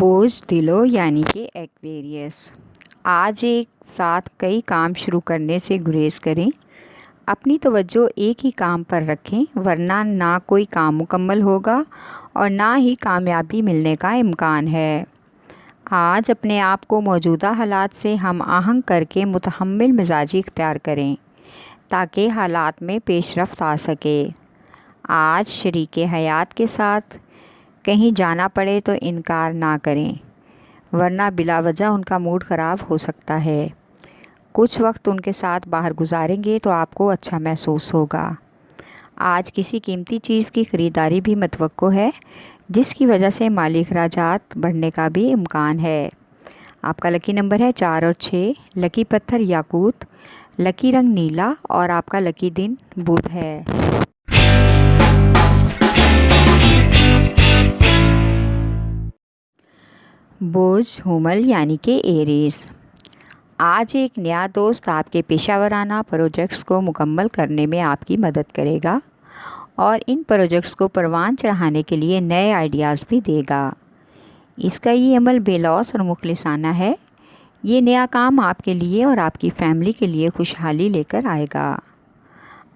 बोझ दिलो यानी कि एक्वेरियस। आज एक साथ कई काम शुरू करने से गुरेज करें। अपनी तवज्जो एक ही काम पर रखें, वरना ना कोई काम मुकम्मल होगा और ना ही कामयाबी मिलने का इम्कान है। आज अपने आप को मौजूदा हालात से हम आहंग करके मुतहम्मिल मिजाजी इख्तियार करें ताकि हालात में पेशरफ्त आ सके। आज शरीके हयात के साथ कहीं जाना पड़े तो इनकार ना करें, वरना बिलावजह उनका मूड ख़राब हो सकता है। कुछ वक्त उनके साथ बाहर गुजारेंगे तो आपको अच्छा महसूस होगा। आज किसी कीमती चीज़ की ख़रीदारी भी मतवक्को है, जिसकी वजह से माली अखराजात बढ़ने का भी इम्कान है। आपका लकी नंबर है 4 और 6। लकी पत्थर याकूत, लकी रंग नीला और आपका लकी दिन बुध है। बोझ हुमल यानी कि एरीज़। आज एक नया दोस्त आपके पेशावराना प्रोजेक्ट्स को मुकम्मल करने में आपकी मदद करेगा और इन प्रोजेक्ट्स को परवान चढ़ाने के लिए नए आइडियाज़ भी देगा। इसका ये अमल बेलौस और मुखलिसाना है। ये नया काम आपके लिए और आपकी फ़ैमिली के लिए खुशहाली लेकर आएगा।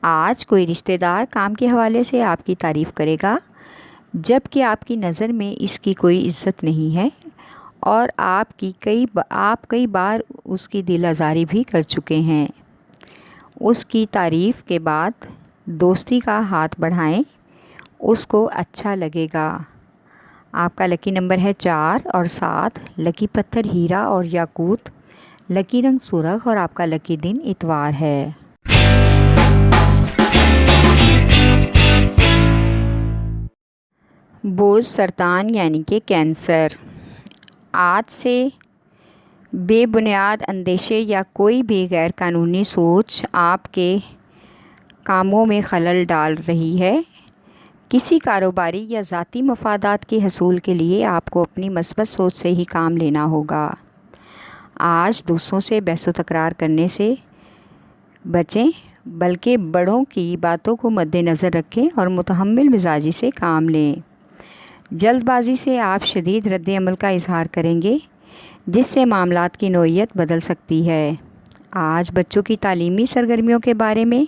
आज कोई रिश्तेदार काम के हवाले से आपकी तारीफ़ करेगा, जबकि आपकी नज़र में इसकी कोई इज़्ज़त नहीं है और आप कई बार उसकी दिल आज़ारी भी कर चुके हैं। उसकी तारीफ़ के बाद दोस्ती का हाथ बढ़ाएं, उसको अच्छा लगेगा। आपका लकी नंबर है 4 और 7। लकी पत्थर हीरा और याकूत, लकी रंग सुर्ख और आपका लकी दिन इतवार है। बोझ सरतान यानी कि कैंसर। आज से बेबुनियाद अंदेशे या कोई भी गैर कानूनी सोच आपके कामों में खलल डाल रही है। किसी कारोबारी या ज़ाती मफादात के हसूल के लिए आपको अपनी मस्बत सोच से ही काम लेना होगा। आज दूसरों से बहस तकरार करने से बचें, बल्कि बड़ों की बातों को मद्देनज़र रखें और मुतहम्मिल मिजाजी से काम लें। जल्दबाजी से आप शदीद रद्द-ए-अमल का इजहार करेंगे, जिससे मामलात की नोयत बदल सकती है। आज बच्चों की तालीमी सरगर्मियों के बारे में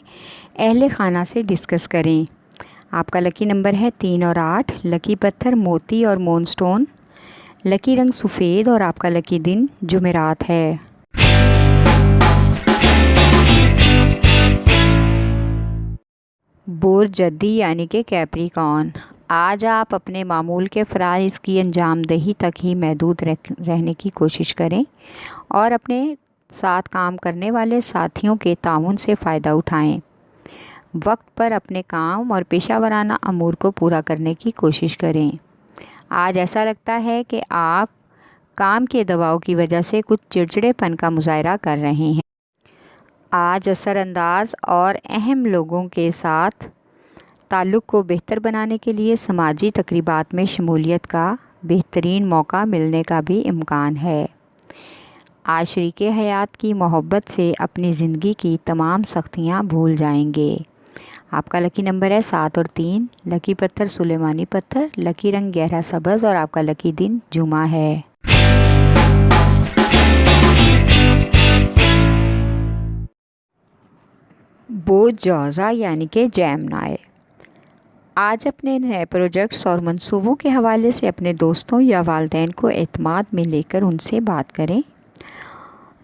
अहले खाना से डिस्कस करें। आपका लकी नंबर है 3 और 8। लकी पत्थर मोती और मोनस्टोन, लकी रंग सफ़ेद और आपका लकी दिन जुमेरात है। बोर जद्दी यानी कि कैप्रिकॉर्न। आज आप अपने मामूल के फ़राइज़ की अंजामदही तक ही महदूद रहने की कोशिश करें और अपने साथ काम करने वाले साथियों के ताउन से फ़ायदा उठाएं। वक्त पर अपने काम और पेशावराना अमूर को पूरा करने की कोशिश करें। आज ऐसा लगता है कि आप काम के दबाव की वजह से कुछ चिड़चिड़ेपन का मुज़ाहरा कर रहे हैं। आज असरअंदाज और अहम लोगों के साथ ताल्लुक़ को बेहतर बनाने के लिए समाजी तकरीबात में शमूलियत का बेहतरीन मौका मिलने का भी इम्कान है। आज शरीके हयात की मोहब्बत से अपनी ज़िंदगी की तमाम सख्तियाँ भूल जाएंगे। आपका लकी नंबर है 7 और 3। लकी पत्थर सुलेमानी पत्थर, लकी रंग गहरा सब्ज़ और आपका लकी दिन जुमा है। बोझ जौज़ा यानी कि जैमनाई। आज अपने नए प्रोजेक्ट्स और मंसूबों के हवाले से अपने दोस्तों या वालिदैन को एतमाद में लेकर उनसे बात करें।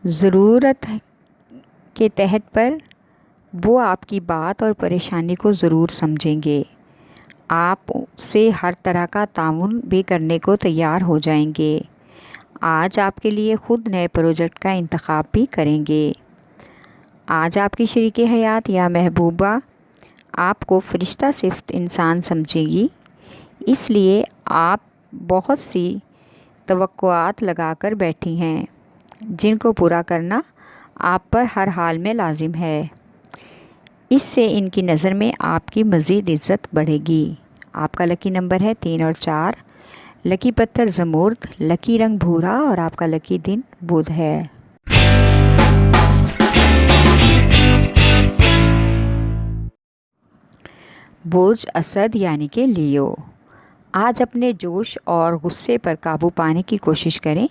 ज़रूरत के तहत पर वो आपकी बात और परेशानी को ज़रूर समझेंगे। आप से हर तरह का ताउन भी करने को तैयार हो जाएंगे। आज आपके लिए ख़ुद नए प्रोजेक्ट का इंतखाब भी करेंगे। आज आपकी शरीके हयात या महबूबा आपको फ़रिश्ता सिफ्त इंसान समझेगी, इसलिए आप बहुत सी तवक्कुआत लगाकर बैठी हैं, जिनको पूरा करना आप पर हर हाल में लाजिम है। इससे इनकी नज़र में आपकी मज़ीद इज़्ज़त बढ़ेगी। आपका लकी नंबर है 3 और 4। लकी पत्थर ज़मुर्द, लकी रंग भूरा और आपका लकी दिन बुध है। बोझ असद यानी कि लियो। आज अपने जोश और गुस्से पर काबू पाने की कोशिश करें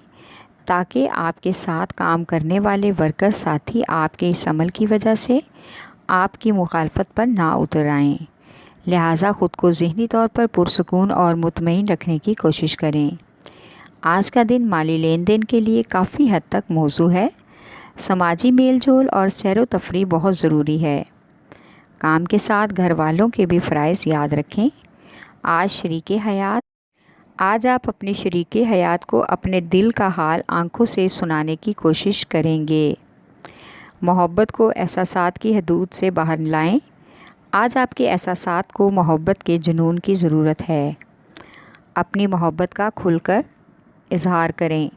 ताकि आपके साथ काम करने वाले वर्कर साथी आपके इस अमल की वजह से आपकी मुखालफत पर ना उतर आएँ। लिहाजा ख़ुद को ज़हनी तौर पर पुरसुकून और मुतमईन रखने की कोशिश करें। आज का दिन माली लेन देन के लिए काफ़ी हद तक मौजू है। समाजी मेल जोल और सैर व तफरीह बहुत ज़रूरी है। काम के साथ घर वालों के भी फ़राइज़ याद रखें। आज आप अपने शरीके हयात को अपने दिल का हाल आंखों से सुनाने की कोशिश करेंगे। मोहब्बत को एहसासात की हदूद से बाहर लाएं। आज आपके एहसासात को मोहब्बत के जुनून की ज़रूरत है। अपनी मोहब्बत का खुलकर इजहार करें।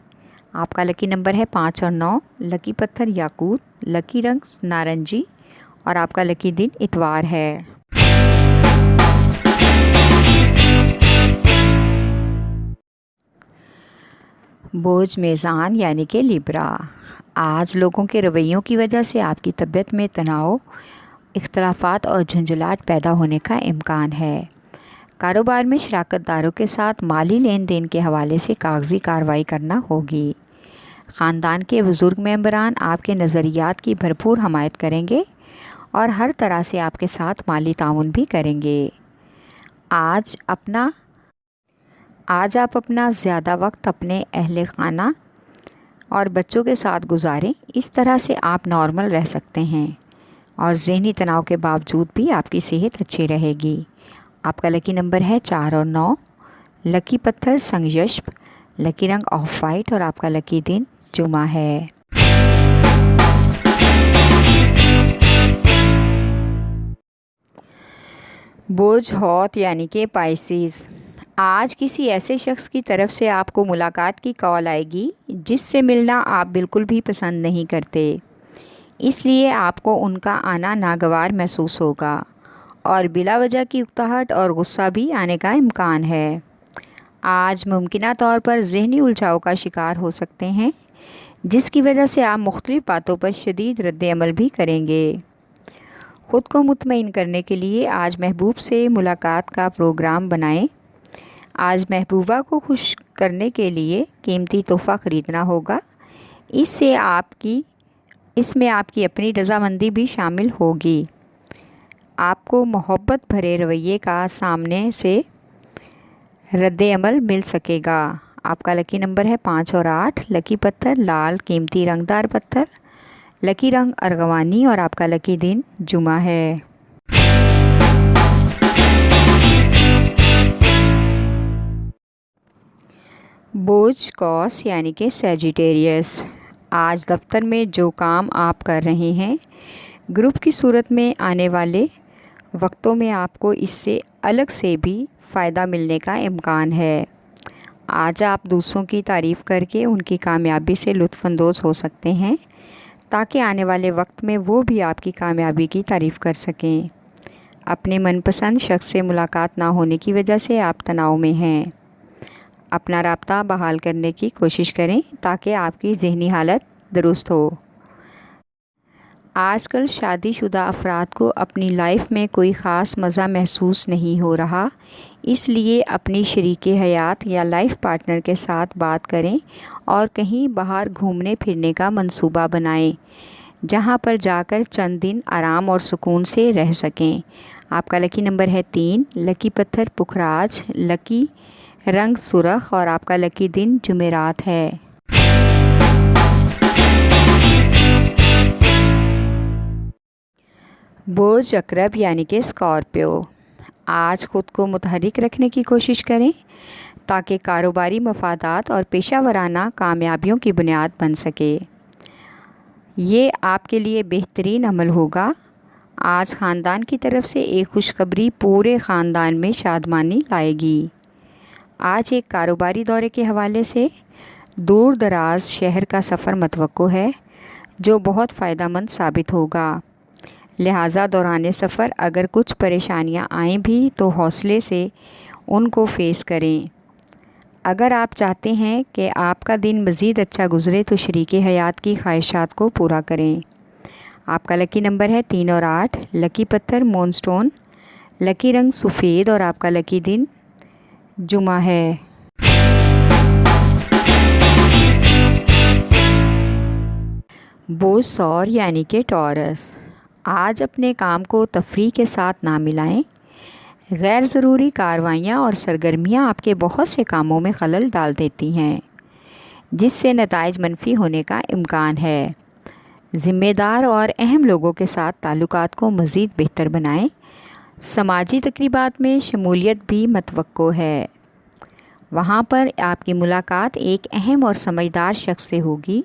आपका लकी नंबर है 5 और 9। लकी पत्थर याकूत, लकी रंग नारंगी और आपका लकी दिन इतवार है। बोझ मेज़ान यानी कि लिब्रा। आज लोगों के रवैयों की वजह से आपकी तबीयत में तनाव, इख्तलाफात और झंझलाहट पैदा होने का इम्कान है। कारोबार में शराकतदारों के साथ माली लेन देन के हवाले से कागज़ी कार्रवाई करना होगी। ख़ानदान के बुज़ुर्ग मेंबरान आपके नज़रियात की भरपूर हमायत करेंगे और हर तरह से आपके साथ माली ताउन भी करेंगे। आज आप अपना ज़्यादा वक्त अपने अहले खाना और बच्चों के साथ गुजारें। इस तरह से आप नॉर्मल रह सकते हैं और ज़हनी तनाव के बावजूद भी आपकी सेहत अच्छी रहेगी। आपका लकी नंबर है 4 और 9। लकी पत्थर संगयश्ब, लकी रंग ऑफ वाइट और आपका लकी दिन जुमा है। बोझ हौत यानी कि पाइसिस। आज किसी ऐसे शख्स की तरफ से आपको मुलाकात की कॉल आएगी जिससे मिलना आप बिल्कुल भी पसंद नहीं करते, इसलिए आपको उनका आना नागवार महसूस होगा और बिला वजह की उकताहट और गुस्सा भी आने का इम्कान है। आज मुमकिना तौर पर ज़हनी उलझाव का शिकार हो सकते हैं, जिसकी वजह से आप मुख्तलिफ़ बातों पर शदीद रद्द-ए-अमल भी करेंगे। ख़ुद को मुतमईन करने के लिए आज महबूब से मुलाकात का प्रोग्राम बनाएं। आज महबूबा को खुश करने के लिए कीमती तोहफ़ा ख़रीदना होगा। इसमें आपकी अपनी रज़ामंदी भी शामिल होगी। आपको मोहब्बत भरे रवैये का सामने से रद्द-ए-अमल मिल सकेगा। आपका लकी नंबर है 5 और 8। लकी पत्थर लाल कीमती रंगदार पत्थर, लकी रंग अर्गवानी और आपका लकी दिन जुमा है। बोझ कॉस यानी कि सैजिटेरियस। आज दफ्तर में जो काम आप कर रहे हैं, ग्रुप की सूरत में आने वाले वक्तों में आपको इससे अलग से भी फ़ायदा मिलने का इम्कान है। आज आप दूसरों की तारीफ़ करके उनकी कामयाबी से लुत्फ़अंदोज़ हो सकते हैं, ताकि आने वाले वक्त में वो भी आपकी कामयाबी की तारीफ़ कर सकें। अपने मनपसंद शख्स से मुलाकात ना होने की वजह से आप तनाव में हैं। अपना राब्ता बहाल करने की कोशिश करें ताकि आपकी ज़हनी हालत दुरुस्त हो। आजकल शादीशुदा अफराद को अपनी लाइफ में कोई ख़ास मज़ा महसूस नहीं हो रहा, इसलिए अपनी शरीके हयात या लाइफ पार्टनर के साथ बात करें और कहीं बाहर घूमने फिरने का मंसूबा बनाएं, जहां पर जाकर चंद दिन आराम और सुकून से रह सकें। आपका लकी नंबर है 3। लकी पत्थर पुखराज, लकी रंग सुरख और आपका लकी दिन जुमेरात है। बोझ अकरब यानी कि स्कॉर्पियो। आज ख़ुद को मुतहरिक रखने की कोशिश करें ताकि कारोबारी मफादात और पेशा वराना कामयाबियों की बुनियाद बन सके। ये आपके लिए बेहतरीन अमल होगा। आज ख़ानदान की तरफ से एक खुशखबरी पूरे ख़ानदान में शादमानी लाएगी। आज एक कारोबारी दौरे के हवाले से दूर दराज शहर का सफ़र मतवक्को है, जो बहुत फ़ायदेमंद साबित होगा। लिहाजा दौरान सफ़र अगर कुछ परेशानियां आएँ भी तो हौसले से उनको फ़ेस करें। अगर आप चाहते हैं कि आपका दिन मज़ीद अच्छा गुज़रे तो शरीके हयात की ख्वाहिशात को पूरा करें। आपका लकी नंबर है 3 और 8। लकी पत्थर मूनस्टोन, लकी रंग सफ़ेद और आपका लकी दिन जुमा है। बोझ सौर यानी कि टॉरस। आज अपने काम को तफरीह के साथ ना मिलाएं। गैर ज़रूरी कार्रवाइयाँ और सरगर्मियाँ आपके बहुत से कामों में खलल डाल देती हैं, जिससे नताइज मनफी होने का इम्कान है। ज़िम्मेदार और अहम लोगों के साथ ताल्लुकात को मज़ीद बेहतर बनाएं। समाजी तकरीबात में शमूलियत भी मतवक्को है। वहाँ पर आपकी मुलाकात एक अहम और समझदार शख्स से होगी,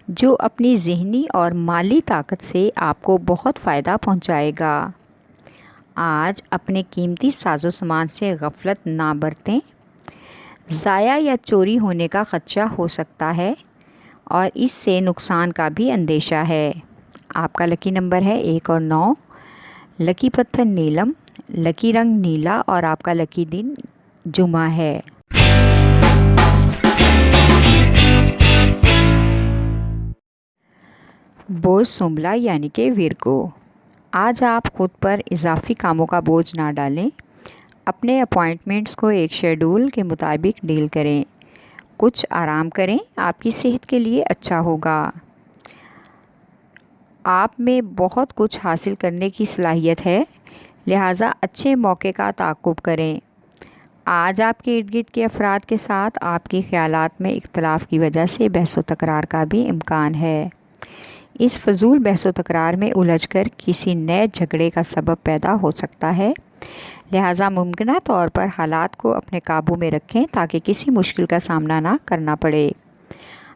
जो अपनी ज़हनी और माली ताकत से आपको बहुत फ़ायदा पहुँचाएगा। आज अपने कीमती साजो सामान से गफलत ना बरतें। ज़ाया या चोरी होने का ख़दशा हो सकता है और इससे नुकसान का भी अंदेशा है। आपका लकी नंबर है 1 और 9। लकी पत्थर नीलम, लकी रंग नीला और आपका लकी दिन जुमा है। बोझ सुंबला यानी कि विरगो। आज आप ख़ुद पर इजाफ़ी कामों का बोझ ना डालें। अपने अपॉइंटमेंट्स को एक शेड्यूल के मुताबिक डील करें। कुछ आराम करें, आपकी सेहत के लिए अच्छा होगा। आप में बहुत कुछ हासिल करने की सलाहियत है, लिहाजा अच्छे मौके का ताक़ुब करें। आज आपके इर्द गिर्द के अफराद के साथ आपके ख़यालात में इख्तलाफ की वजह से बहस व तकरार का भी इम्कान है। इस फजूल बहस व तकरार में उलझकर किसी नए झगड़े का सबब पैदा हो सकता है, लिहाजा मुमकिन तौर पर हालात को अपने काबू में रखें ताकि किसी मुश्किल का सामना ना करना पड़े।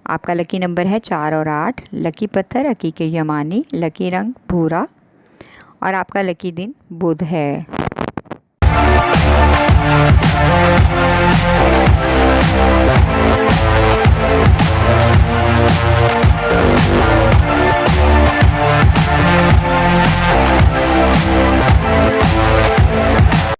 आपका लकी नंबर है 4 और 8। लकी पत्थर हकीके यमानी, लकी रंग भूरा और आपका लकी दिन बुध है।